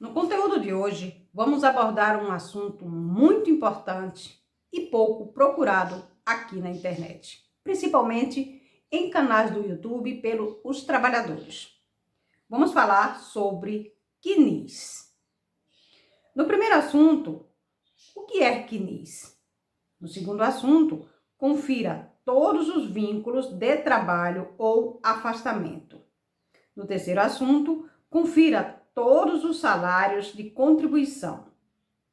No conteúdo de hoje, vamos abordar um assunto muito importante e pouco procurado aqui na internet, principalmente em canais do YouTube pelos trabalhadores. Vamos falar sobre CNIS. No primeiro assunto, o que é CNIS? No segundo assunto, confira todos os vínculos de trabalho ou afastamento. No terceiro assunto, confira todos os salários de contribuição.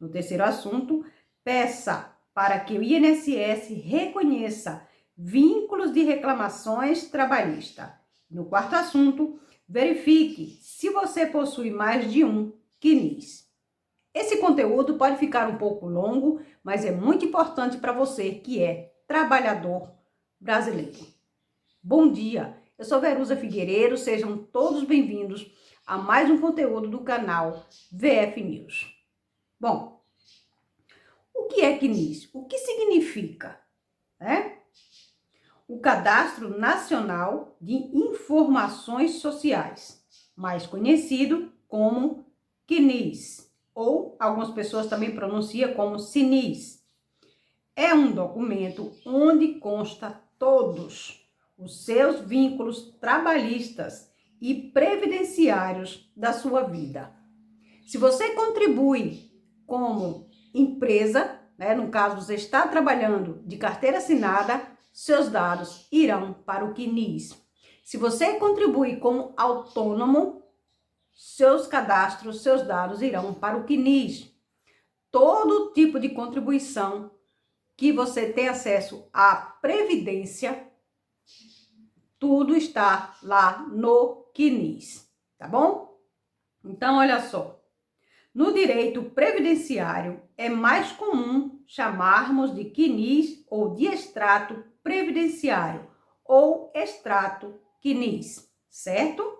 No terceiro assunto, peça para que o INSS reconheça vínculos de reclamações trabalhistas. No quarto assunto, verifique se você possui mais de um CNIS. Esse conteúdo pode ficar um pouco longo, mas é muito importante para você que é trabalhador brasileiro. Bom dia, eu sou Verusa Figueiredo, sejam todos bem-vindos a mais um conteúdo do canal VF News. Bom, o que é CNIS? O que significa? O Cadastro Nacional de Informações Sociais, mais conhecido como CNIS, ou algumas pessoas também pronunciam como CNIS. É um documento onde consta todos os seus vínculos trabalhistas e previdenciários da sua vida. Se você contribui como empresa, no caso você está trabalhando de carteira assinada, seus dados irão para o CNIS. Se você contribui como autônomo, seus cadastros, seus dados irão para o CNIS. Todo tipo de contribuição que você tem acesso à previdência, tudo está lá no CNIS, tá bom? Então, olha só, no direito previdenciário é mais comum chamarmos de CNIS ou de extrato previdenciário ou extrato CNIS, certo?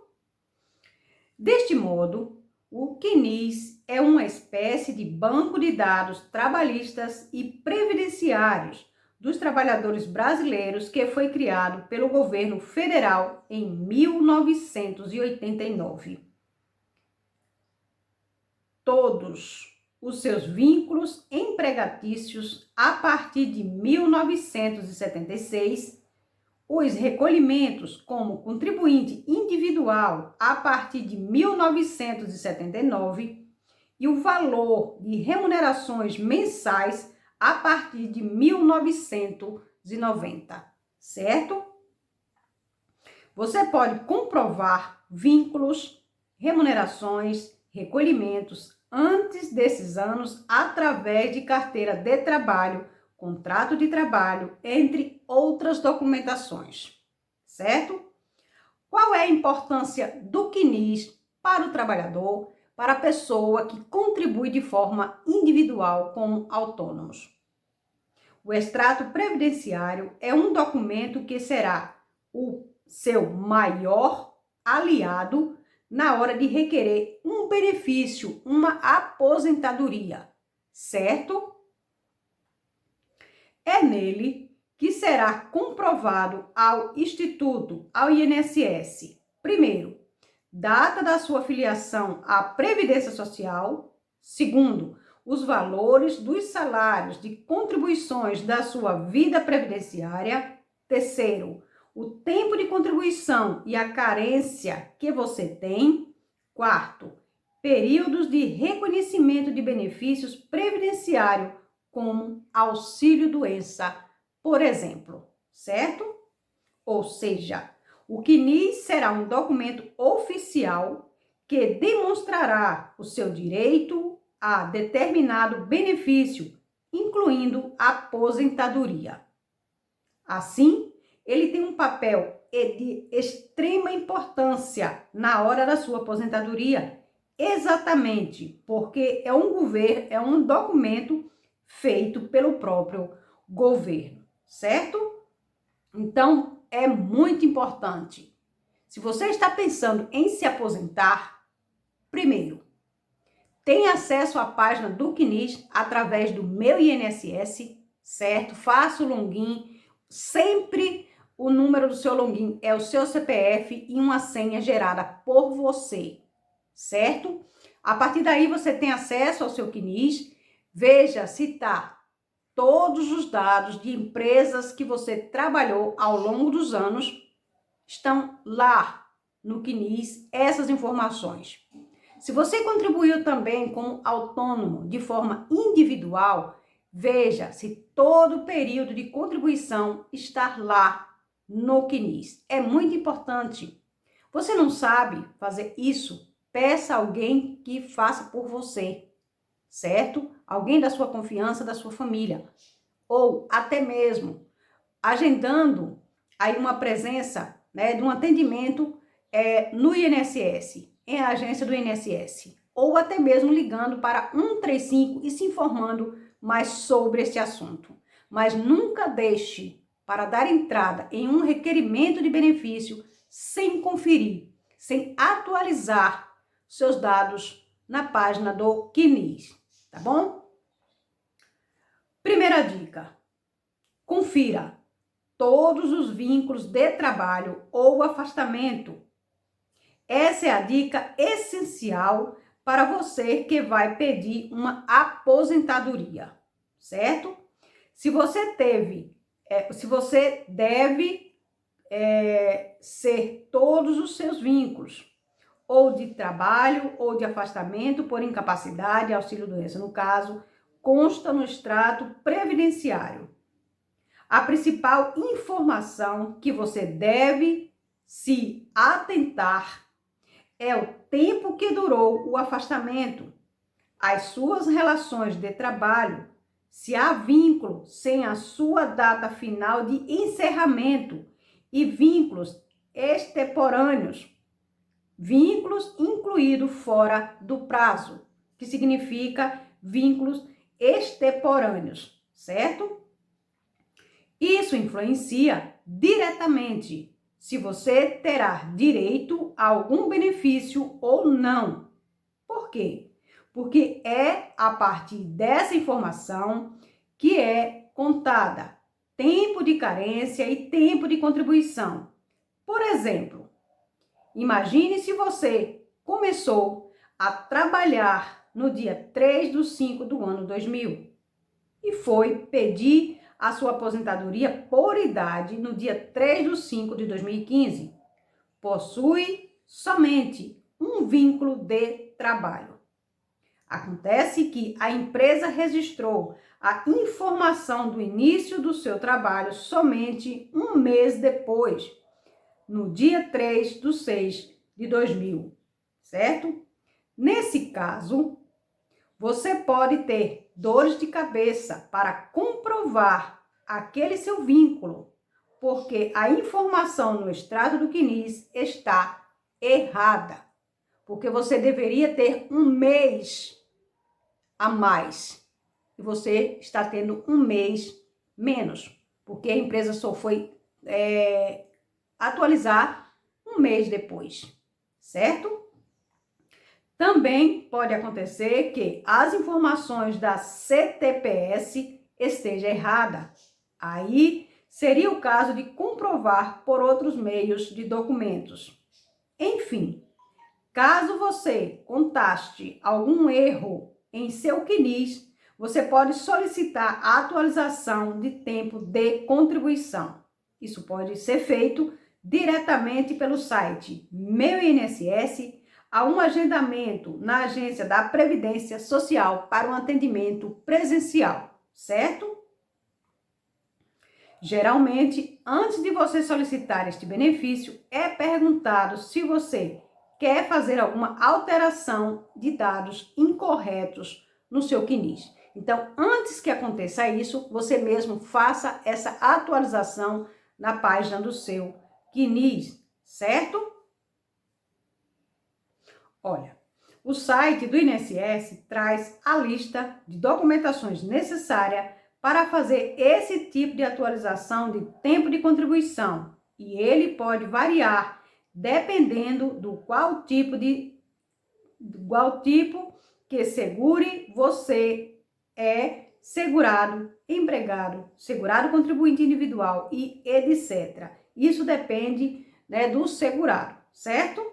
Deste modo, o CNIS é uma espécie de banco de dados trabalhistas e previdenciários dos trabalhadores brasileiros que foi criado pelo governo federal em 1989. Todos os seus vínculos empregatícios a partir de 1976, os recolhimentos como contribuinte individual a partir de 1979 e o valor de remunerações mensais a partir de 1990, certo? Você pode comprovar vínculos, remunerações, recolhimentos antes desses anos através de carteira de trabalho, contrato de trabalho, entre outras documentações, certo? Qual é a importância do CNIS para o trabalhador, para a pessoa que contribui de forma individual como autônomos? O extrato previdenciário é um documento que será o seu maior aliado na hora de requerer um benefício, uma aposentadoria, certo? É nele que será comprovado ao Instituto, ao INSS, primeiro, data da sua filiação à Previdência Social, segundo, os valores dos salários de contribuições da sua vida previdenciária, terceiro, o tempo de contribuição e a carência que você tem, quarto, períodos de reconhecimento de benefícios previdenciários como auxílio-doença, por exemplo, certo? Ou seja, o CNIS será um documento oficial que demonstrará o seu direito a determinado benefício, incluindo a aposentadoria. Assim, ele tem um papel de extrema importância na hora da sua aposentadoria, exatamente porque é um documento feito pelo próprio governo, certo? Então, é muito importante. Se você está pensando em se aposentar, primeiro, tenha acesso à página do CNIS através do Meu INSS, certo? Faça o login, sempre o número do seu login é o seu CPF e uma senha gerada por você, certo? A partir daí, você tem acesso ao seu CNIS, veja se está todos os dados de empresas que você trabalhou ao longo dos anos, estão lá no CNIS, essas informações. Se você contribuiu também como autônomo de forma individual, veja se todo o período de contribuição está lá no CNIS. É muito importante. Você não sabe fazer isso? Peça alguém que faça por você, certo? Alguém da sua confiança, da sua família. Ou até mesmo agendando aí uma presença, né, de um atendimento no INSS, em agência do INSS. Ou até mesmo ligando para 135 e se informando mais sobre esse assunto. Mas nunca deixe para dar entrada em um requerimento de benefício sem conferir, sem atualizar seus dados na página do CNIS, tá bom? Primeira dica: confira todos os vínculos de trabalho ou afastamento. Essa é a dica essencial para você que vai pedir uma aposentadoria, certo? Se você deve ser todos os seus vínculos, ou de trabalho, ou de afastamento por incapacidade, auxílio-doença, no caso, consta no extrato previdenciário. A principal informação que você deve se atentar é o tempo que durou o afastamento, as suas relações de trabalho, se há vínculo sem a sua data final de encerramento e vínculos extemporâneos, vínculos incluídos fora do prazo, que significa vínculos extemporâneos, certo? Isso influencia diretamente se você terá direito a algum benefício ou não. Por quê? Porque é a partir dessa informação que é contada tempo de carência e tempo de contribuição. Por exemplo, imagine se você começou a trabalhar no dia 3/5 do ano 2000 e foi pedir a sua aposentadoria por idade no dia 3/5 de 2015. Possui somente um vínculo de trabalho. Acontece que a empresa registrou a informação do início do seu trabalho somente um mês depois, no dia 3/6 de 2000, certo? Nesse caso, você pode ter dores de cabeça para comprovar aquele seu vínculo, porque a informação no extrato do CNIS está errada, porque você deveria ter um mês a mais e você está tendo um mês menos, porque a empresa só foi atualizar um mês depois, certo? Também pode acontecer que as informações da CTPS estejam erradas. Aí seria o caso de comprovar por outros meios de documentos. Enfim, caso você contate algum erro em seu CNIS, você pode solicitar a atualização de tempo de contribuição. Isso pode ser feito diretamente pelo site Meu INSS, a um agendamento na agência da Previdência Social para um atendimento presencial, certo? Geralmente, antes de você solicitar este benefício, é perguntado se você quer fazer alguma alteração de dados incorretos no seu CNIS. Então, antes que aconteça isso, você mesmo faça essa atualização na página do seu CNIS, certo? Olha, o site do INSS traz a lista de documentações necessárias para fazer esse tipo de atualização de tempo de contribuição, e ele pode variar dependendo do qual tipo que segure você é segurado, empregado, segurado contribuinte individual e etc. Isso depende, né, do segurado, certo?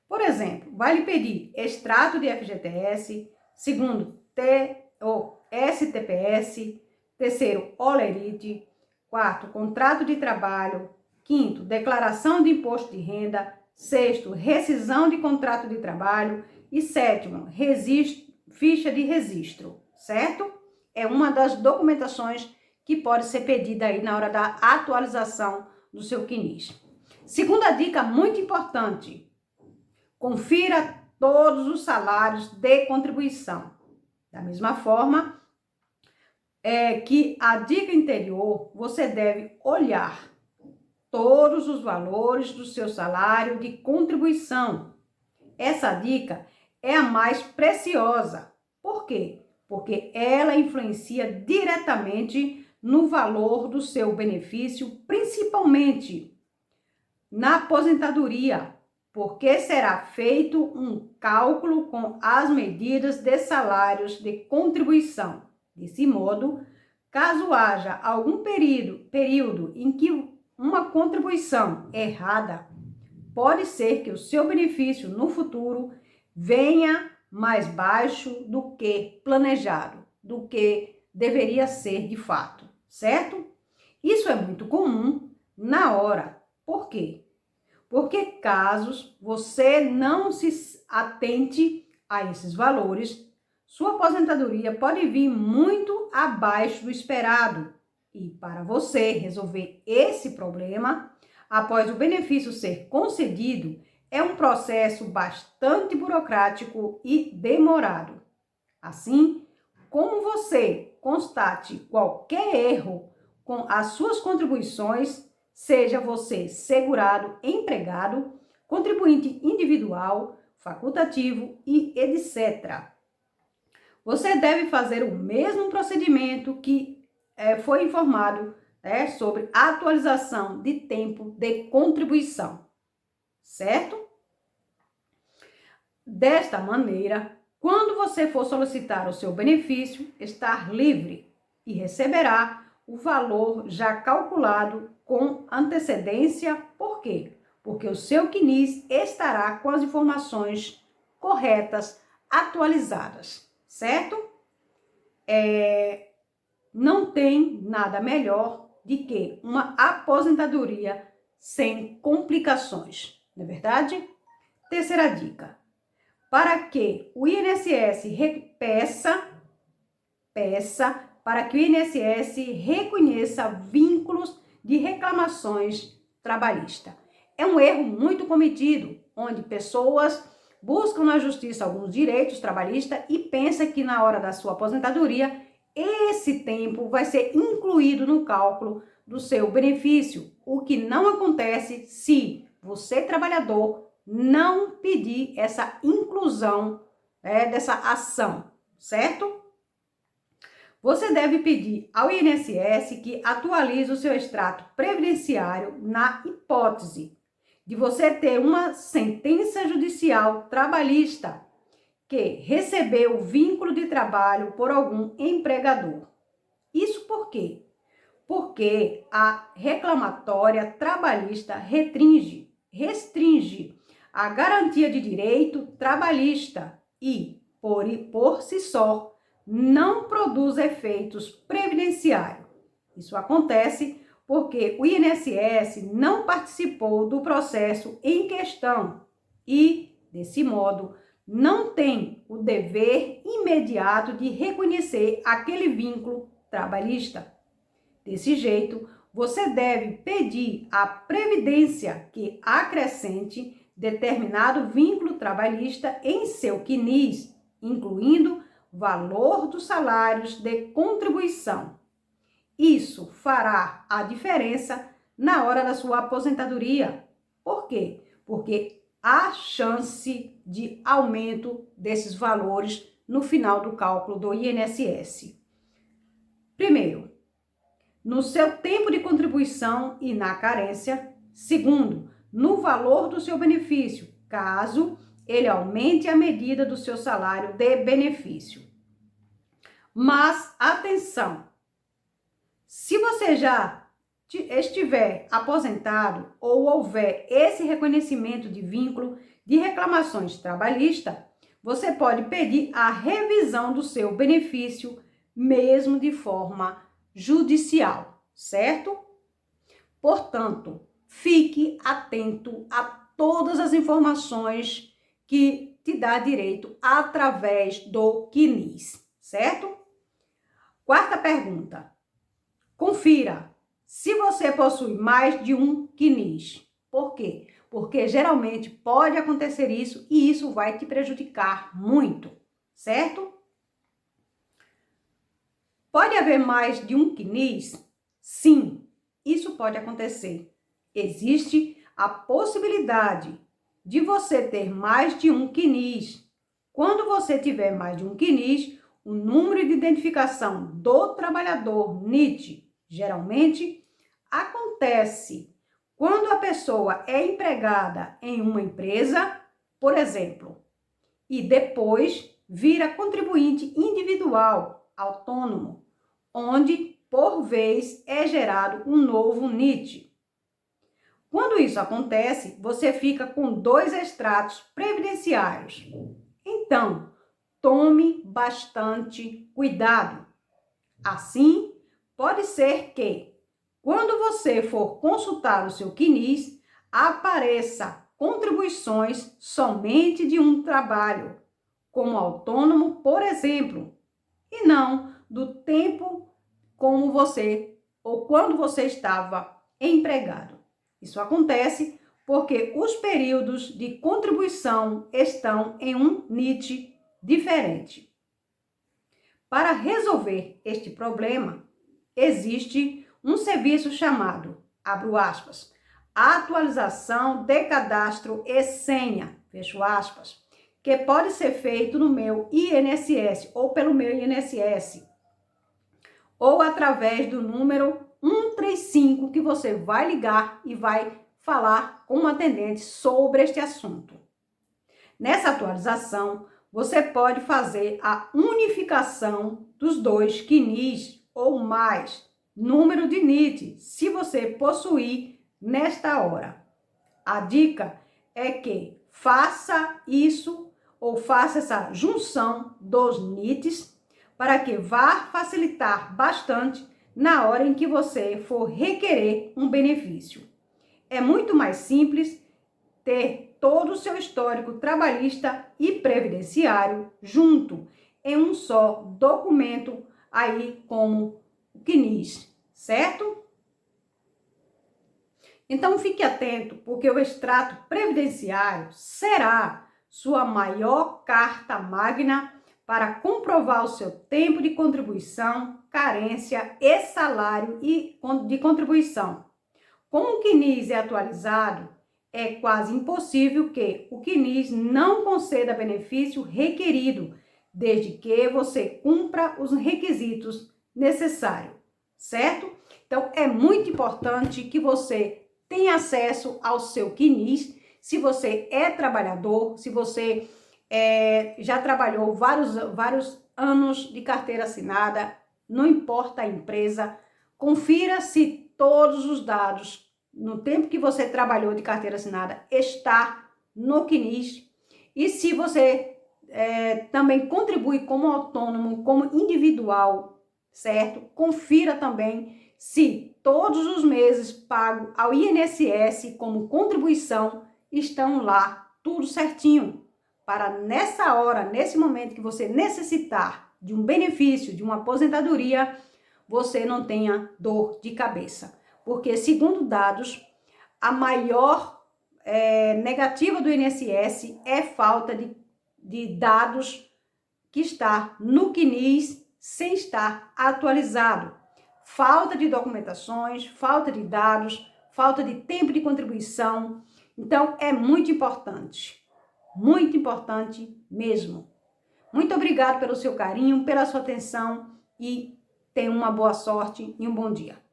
Por exemplo, vai lhe pedir extrato de FGTS, segundo, ou STPS, terceiro, olerite, quarto, contrato de trabalho, quinto, declaração de imposto de renda, sexto, rescisão de contrato de trabalho e sétimo, ficha de registro, certo? É uma das documentações que pode ser pedida aí na hora da atualização do seu CNIS. Segunda dica muito importante, confira todos os salários de contribuição. Da mesma forma que a dica anterior, você deve olhar todos os valores do seu salário de contribuição. Essa dica é a mais preciosa. Por quê? Porque ela influencia diretamente no valor do seu benefício, principalmente na aposentadoria, porque será feito um cálculo com as medidas de salários de contribuição. Desse modo, caso haja algum período em que uma contribuição errada, pode ser que o seu benefício no futuro venha mais baixo do que planejado, do que deveria ser de fato, certo? Isso é muito comum na hora. Por quê? Porque caso você não se atente a esses valores, sua aposentadoria pode vir muito abaixo do esperado. E para você resolver esse problema, após o benefício ser concedido, é um processo bastante burocrático e demorado. Assim, como você constate qualquer erro com as suas contribuições, seja você segurado, empregado, contribuinte individual, facultativo e etc. Você deve fazer o mesmo procedimento que foi informado sobre atualização de tempo de contribuição, certo? Desta maneira, quando você for solicitar o seu benefício, estar livre e receberá o valor já calculado com antecedência. Por quê? Porque o seu CNIS estará com as informações corretas, atualizadas, certo? Não tem nada melhor do que uma aposentadoria sem complicações, não é verdade? Terceira dica, para que o INSS peça para que o INSS reconheça vínculos de reclamações trabalhistas. É um erro muito cometido, onde pessoas buscam na justiça alguns direitos trabalhistas e pensam que na hora da sua aposentadoria, esse tempo vai ser incluído no cálculo do seu benefício, o que não acontece se você, trabalhador, não pedir essa inclusão dessa ação, certo? Você deve pedir ao INSS que atualize o seu extrato previdenciário na hipótese de você ter uma sentença judicial trabalhista que recebeu vínculo de trabalho por algum empregador. Isso por quê? Porque a reclamatória trabalhista restringe a garantia de direito trabalhista e, por si só, não produz efeitos previdenciários. Isso acontece porque o INSS não participou do processo em questão e, desse modo, não tem o dever imediato de reconhecer aquele vínculo trabalhista. Desse jeito, você deve pedir à Previdência que acrescente determinado vínculo trabalhista em seu CNIS, incluindo valor dos salários de contribuição. Isso fará a diferença na hora da sua aposentadoria. Por quê? Porque há chance de aumento desses valores no final do cálculo do INSS. Primeiro, no seu tempo de contribuição e na carência. Segundo, no valor do seu benefício, caso ele aumente a medida do seu salário de benefício. Mas, atenção, se você já estiver aposentado ou houver esse reconhecimento de vínculo, de reclamações trabalhistas, você pode pedir a revisão do seu benefício, mesmo de forma judicial, certo? Portanto, fique atento a todas as informações que te dá direito através do CNIS, certo? Quarta pergunta. Confira se você possui mais de um CNIS. Por quê? Porque geralmente pode acontecer isso e isso vai te prejudicar muito, certo? Pode haver mais de um CNIS? Sim, isso pode acontecer. Existe a possibilidade de você ter mais de um CNIS. Quando você tiver mais de um CNIS, o número de identificação do trabalhador NIT, geralmente, acontece quando a pessoa é empregada em uma empresa, por exemplo, e depois vira contribuinte individual, autônomo, onde, por vez, é gerado um novo NIT. Quando isso acontece, você fica com 2 extratos previdenciários. Então, tome bastante cuidado. Assim, pode ser que, quando você for consultar o seu CNIS, apareça contribuições somente de um trabalho, como autônomo, por exemplo, e não do tempo como você ou quando você estava empregado. Isso acontece porque os períodos de contribuição estão em um NIT diferente. Para resolver este problema, existe um serviço chamado, abro aspas, atualização de cadastro e senha, fecho aspas, que pode ser feito no meu INSS ou pelo meu INSS, ou através do número 135 que você vai ligar e vai falar com um atendente sobre este assunto. Nessa atualização, você pode fazer a unificação dos 2 CNIS ou mais, número de NIT, se você possuir nesta hora. A dica é que faça isso ou faça essa junção dos NITs para que vá facilitar bastante na hora em que você for requerer um benefício. É muito mais simples ter todo o seu histórico trabalhista e previdenciário junto em um só documento aí como o CNIS, certo? Então fique atento, porque o extrato previdenciário será sua maior carta magna para comprovar o seu tempo de contribuição, carência e salário de contribuição. Como o CNIS é atualizado, é quase impossível que o CNIS não conceda benefício requerido, desde que você cumpra os requisitos necessários, certo? Então, é muito importante que você tenha acesso ao seu CNIS, se você é trabalhador, se você já trabalhou vários anos de carteira assinada, não importa a empresa, confira se todos os dados no tempo que você trabalhou de carteira assinada está no CNIS. E se você também contribui como autônomo, como individual, certo? Confira também se todos os meses pago ao INSS como contribuição estão lá, tudo certinho. Para nessa hora, nesse momento que você necessitar de um benefício, de uma aposentadoria, você não tenha dor de cabeça. Porque, segundo dados, a maior negativa do INSS é falta de dados que está no CNIS sem estar atualizado. Falta de documentações, falta de dados, falta de tempo de contribuição. Então, é muito importante mesmo. Muito obrigado pelo seu carinho, pela sua atenção e tenha uma boa sorte e um bom dia.